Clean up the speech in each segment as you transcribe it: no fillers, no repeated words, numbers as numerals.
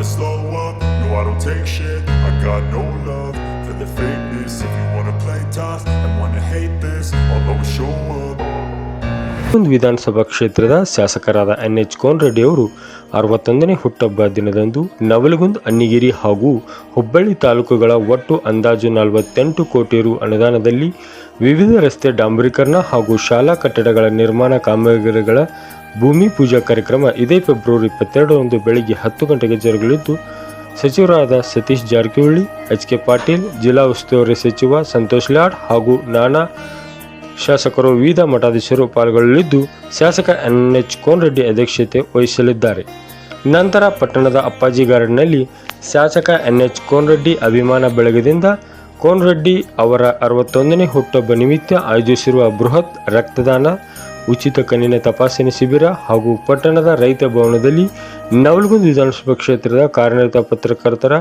never slow up, no I don't take shit. I got no love for the fakeness. If you wanna play tough and wanna hate this, I'll always show up. ವಿಧಾನಸಭಾ ಕ್ಷೇತ್ರದ ಶಾಸಕರಾದ NH Konareddy ಅವರು 61ನೇ ಹುಟ್ಟುಹಬ್ಬ ದಿನದಂದು ನವಲಗುಂದ, ಅಣ್ಣಿಗೇರಿ ಹಾಗೂ ಹುಬ್ಬಳ್ಳಿ ತಾಲೂಕುಗಳ ಒಟ್ಟು ಅಂದಾಜು 48 ಕೋಟಿ ರು ಅನುದಾನದಲ್ಲಿ ವಿವಿಧ ರಸ್ತೆ ಡಾಂಬರೀಕರಣ ಹಾಗೂ ಶಾಲಾ ಕಟ್ಟಡಗಳ ನಿರ್ಮಾಣ ಕಾಮಗಾರಿಗಳ ಭೂಮಿ ಪೂಜಾ ಕಾರ್ಯಕ್ರಮ ಇದೇ ಫೆಬ್ರವರಿ 22ರಂದು ಬೆಳಗ್ಗೆ 10 ಗಂಟೆಗೆ ಜರುಗಲಿದ್ದು, ಸಚಿವರಾದ ಸತೀಶ್ ಜಾರಕಿಹೊಳಿ, HK ಪಾಟೀಲ್, ಜಿಲ್ಲಾ ಉಸ್ತುವಾರಿ ಸಚಿವ ಸಂತೋಷ್ ಲಾಡ್ ಹಾಗೂ ನಾನಾ ಶಾಸಕರು, ವಿವಿಧ ಮಠಾಧೀಶರು ಪಾಲ್ಗೊಳ್ಳಲಿದ್ದು, ಶಾಸಕ NH ಕೋನರೆಡ್ಡಿ ಅಧ್ಯಕ್ಷತೆ ವಹಿಸಲಿದ್ದಾರೆ. ನಂತರ ಪಟ್ಟಣದ ಅಪ್ಪಾಜಿ ಗಾರ್ಡನ್ನಲ್ಲಿ ಶಾಸಕ NH ಕೋನರೆಡ್ಡಿ ಅಭಿಮಾನ ಬಳಗದಿಂದ ಕೋನರೆಡ್ಡಿ ಅವರ 61ನೇ ಹುಟ್ಟುಹಬ್ಬ ನಿಮಿತ್ತ ಆಯೋಜಿಸಿರುವ ಬೃಹತ್ ರಕ್ತದಾನ, ಉಚಿತ ಕಣ್ಣಿನ ತಪಾಸಣೆ ಶಿಬಿರ ಹಾಗೂ ಪಟ್ಟಣದ ರೈತ ಭವನದಲ್ಲಿ ನವಲಗುಂದ ವಿಧಾನಸಭಾ ಕ್ಷೇತ್ರದ ಕಾರ್ಯನಿರತ ಪತ್ರಕರ್ತರ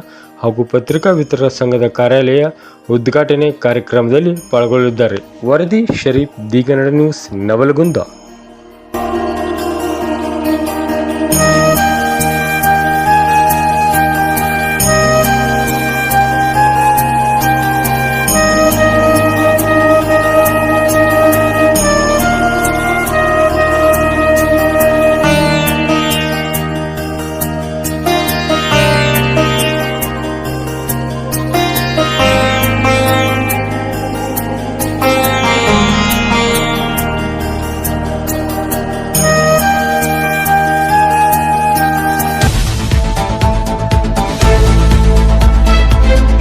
ಹಾಗೂ ಪತ್ರಿಕಾ ವಿತರಕರ ಸಂಘದ ಕಾರ್ಯಾಲಯ ಉದ್ಘಾಟನೆ ಕಾರ್ಯಕ್ರಮದಲ್ಲಿ ಪಾಲ್ಗೊಳ್ಳಲಿದ್ದಾರೆ. ವರದಿ ಶರೀಫ್, ದಿ ಕನ್ನಡ ನ್ಯೂಸ್, ನವಲಗುಂದ.